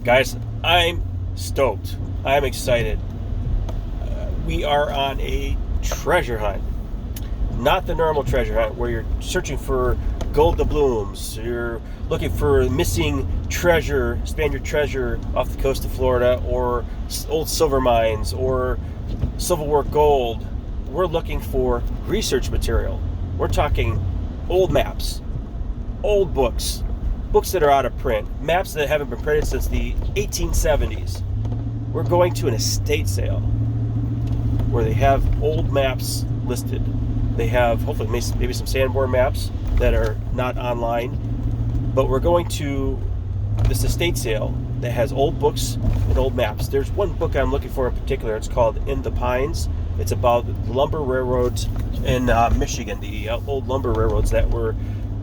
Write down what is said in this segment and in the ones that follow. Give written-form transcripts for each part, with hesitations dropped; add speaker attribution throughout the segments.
Speaker 1: Guys, I'm stoked. I'm excited. We are on a treasure hunt. Not the normal treasure hunt where you're searching for gold doubloons. You're looking for missing treasure, Spaniard treasure off the coast of Florida, or old silver mines, or Civil War gold. We're looking for research material. We're talking old maps, old books, books that are out of print, maps that haven't been printed since the 1870s. We're going to an estate sale where they have old maps listed. They have hopefully maybe some Sanborn maps that are not online, but we're going to this estate sale that has old books and old maps. There's one book I'm looking for in particular. It's called In the Pines. It's about the lumber railroads in Michigan, the old lumber railroads that were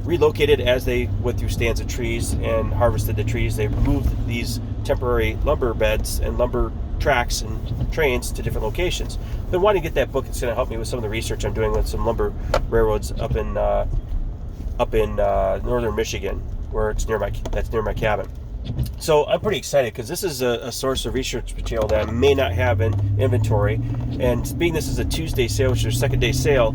Speaker 1: relocated as they went through stands of trees and harvested the trees. They moved these temporary lumber beds and lumber tracks and trains to different locations. Been wanting to get that book. It's going to help me with some of the research I'm doing with some lumber railroads up in northern Michigan, where it's near my cabin. So I'm pretty excited because this is a source of research material that I may not have in inventory, and being this is a Tuesday sale, which is a second day sale,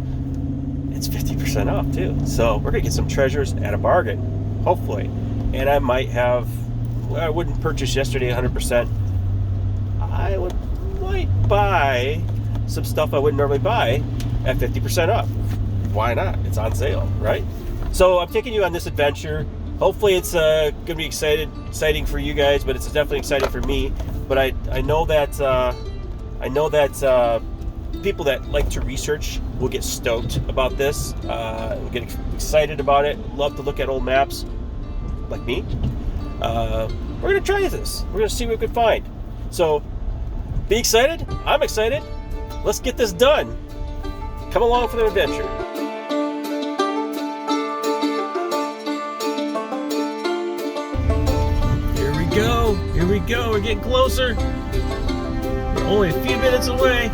Speaker 1: it's 50% off too. So we're gonna get some treasures at a bargain, hopefully. And I wouldn't purchase yesterday 100%. I might buy some stuff I wouldn't normally buy at 50% off. Why not? It's on sale, right? So I'm taking you on this adventure. Hopefully it's going to be exciting for you guys, but it's definitely exciting for me. But I know that people that like to research will get stoked about this. Will get excited about it. Love to look at old maps, like me. We're going to try this. We're going to see what we can find. So be excited. I'm excited. Let's get this done. Come along for the adventure. Here we go. We're getting closer. We're only a few minutes away.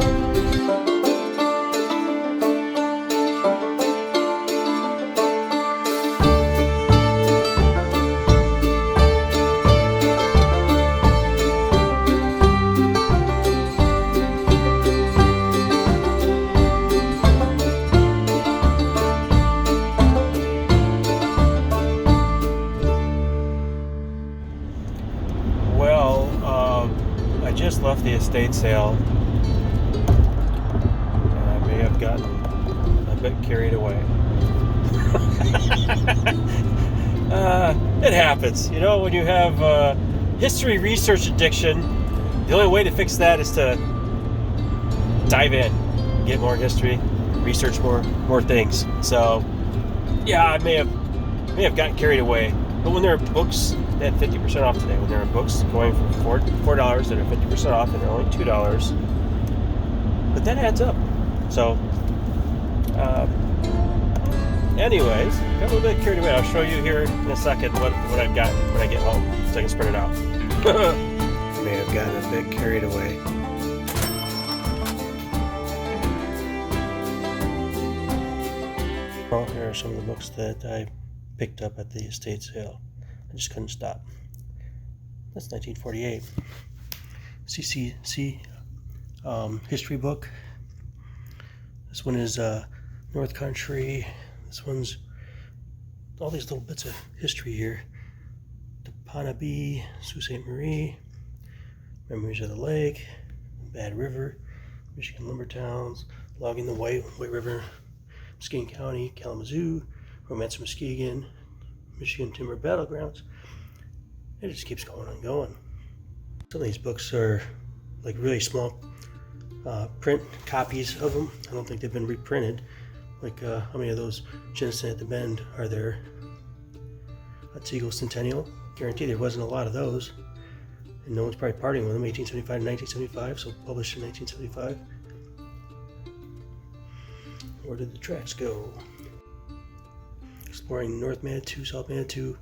Speaker 1: Just left the estate sale, and I may have gotten a bit carried away. It happens, when you have history research addiction. The only way to fix that is to dive in, get more history, research more things. So yeah, I may have gotten carried away. But when there are books that had 50% off today, when there are books going from $4 that are 50% off and they're only $2, but that adds up. So, anyways, got a little bit carried away. I'll show you here in a second what I've got when I get home, so I can spread it out. May have gotten a bit carried away. Well, here are some of the books that I picked up at the estate sale. I just couldn't stop. That's 1948. CCC history book. This one is North Country. This one's all these little bits of history here. Tepanobi, Sault Ste. Marie, Memories of the Lake, Bad River, Michigan Lumber Towns, Logging the White River, Muskegon County, Kalamazoo, Romance of Muskegon, Michigan Timber Battlegrounds. It just keeps going and going. Some of these books are like really small print copies of them. I don't think they've been reprinted. Like how many of those Jensen at the Bend are there? Otsego Centennial. Guarantee there wasn't a lot of those. And no one's probably partying with them. 1875 to 1975, so published in 1975. Where did the tracks go? Exploring North Manitou, South Manitou,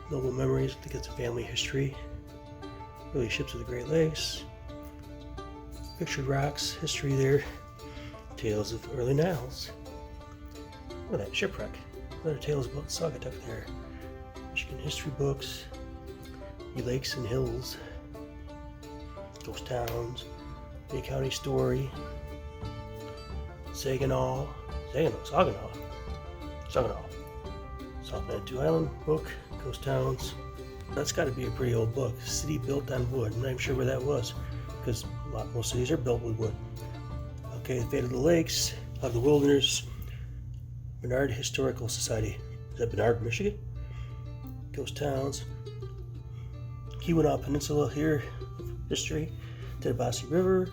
Speaker 1: Noble Memories. I think it's a family history. Early ships of the Great Lakes. Pictured rocks, history there. Tales of early Niles. Look at that shipwreck. Another Tales about Saugatuck there. Michigan history books. the lakes and hills, ghost towns, Bay County story, Saginaw, South Manitou Island book, ghost towns. That's got to be a pretty old book. City built on wood. I'm not even sure where that was, because most cities are built with wood. Okay, the Fate of the Lakes, of the Wilderness, Bernard Historical Society. Is that Bernard, Michigan? Ghost towns. Keweenaw Peninsula here, history. Tittabassee River,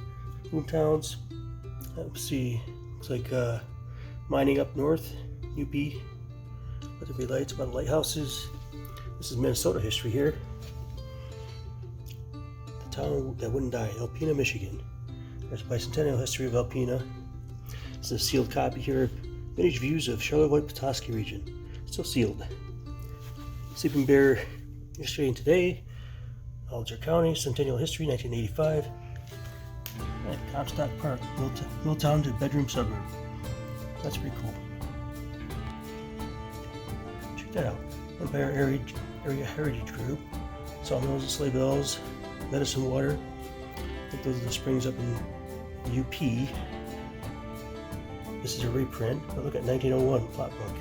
Speaker 1: boomtowns. Let's see, it's like mining up north, UP. Let there be lights, about lighthouses. This is Minnesota history here. The town that wouldn't die, Alpena, Michigan. There's bicentennial history of Alpena. This is a sealed copy here. Vintage views of Charlevoix-Petoskey region. Still sealed. Sleeping Bear history and today. Alger County, Centennial history, 1985. And Comstock Park, Milltown to bedroom suburb. That's pretty cool. Check that out. Empire Area Heritage Group. Sawmills and sleigh bells. Medicine Water. I think those are the springs up in UP. This is a reprint, but look at 1901 plot book.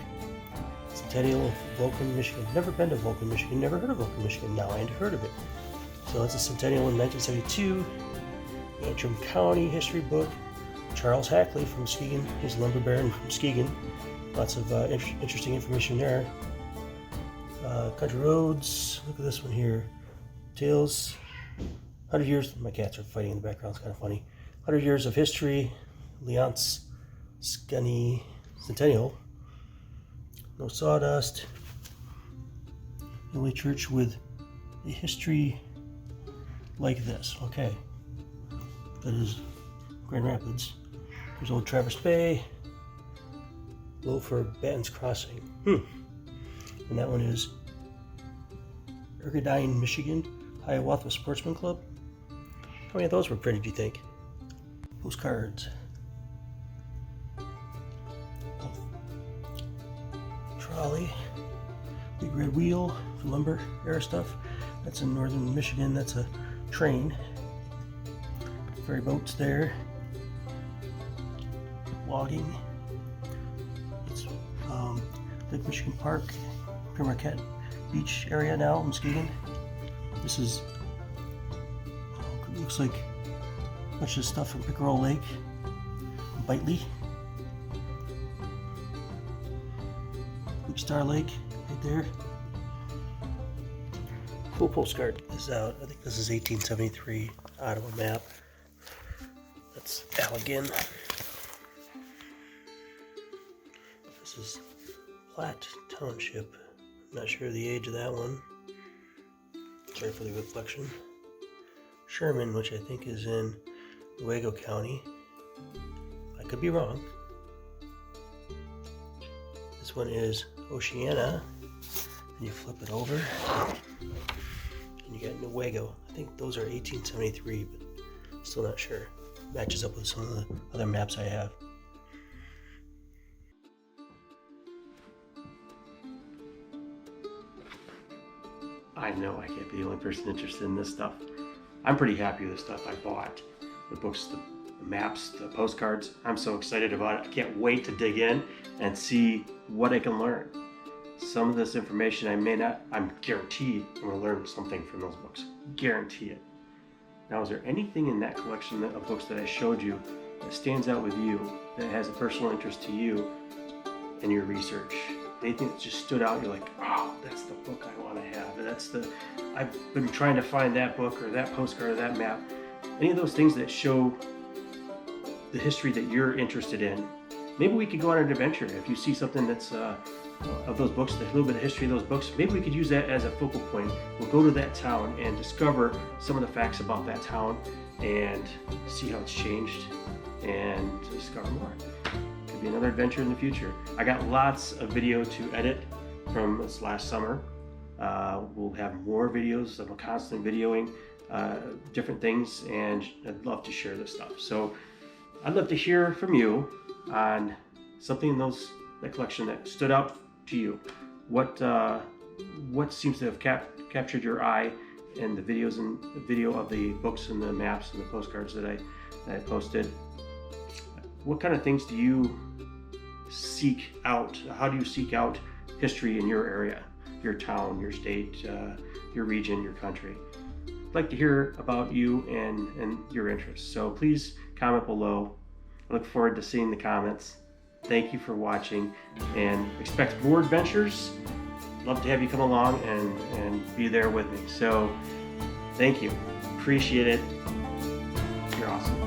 Speaker 1: Centennial of Vulcan, Michigan. Never been to Vulcan, Michigan. Never heard of Vulcan, Michigan. Now I had heard of it. So it's a centennial in 1972. Antrim County history book. Charles Hackley from Muskegon. He's a lumber baron from Muskegon. Lots of interesting information there. Country roads. Look at this one here. Tales. 100 years. My cats are fighting in the background. It's kind of funny. 100 years of history. Leonce Skinny Centennial. No sawdust. The only church with a history like this. Okay. That is Grand Rapids. There's Old Traverse Bay. Loafer Batten's Crossing. And that one is Ergadine, Michigan. Hiawatha Sportsman Club. How many of those were printed, do you think? Postcards. Trolley. Big Red Wheel for lumber era stuff. That's in northern Michigan. That's a train. Ferry boats there. Logging. It's Lake Michigan Park, Pere Marquette Beach area now, Muskegon. This is, looks like a bunch of stuff from Pickerel Lake, Bitely. Big Star Lake right there. Cool postcard. This is out. I think this is 1873 Ottawa map. That's Allegan. This is Platt Township. I'm not sure of the age of that one. Sorry for the reflection. Sherman, which I think is in Newaygo County. I could be wrong. This one is Oceana. And you flip it over. And you got Newaygo. I think those are 1873, but still not sure. Matches up with some of the other maps I have. I know I can't be the only person interested in this stuff. I'm pretty happy with the stuff I bought. The books, the maps, the postcards. I'm so excited about it. I can't wait to dig in and see what I can learn. Some of this information I may not, I'm guaranteed I'm going to learn something from those books. Guarantee it. Now, is there anything in that collection of books that I showed you that stands out with you, that has a personal interest to you in your research? Anything that just stood out, you're like, oh, that's the book I want to have. I've been trying to find that book or that postcard or that map. Any of those things that show the history that you're interested in. Maybe we could go on an adventure. If you see something that's of those books, a little bit of history of those books, maybe we could use that as a focal point. We'll go to that town and discover some of the facts about that town and see how it's changed and discover more. Could be another adventure in the future. I got lots of video to edit from this last summer. We'll have more videos. I'm constantly videoing different things, and I'd love to share this stuff. So I'd love to hear from you on something in that collection that stood out to you. What seems to have captured your eye and the videos and the video of the books and the maps and the postcards that I posted. What kind of things do you seek out? How do you seek out history in your area, your town, your state, your region, your country? I'd like to hear about you and your interests. So please comment below. I look forward to seeing the comments. Thank you for watching, and expect more adventures. Love to have you come along and be there with me. So thank you. Appreciate it. You're awesome.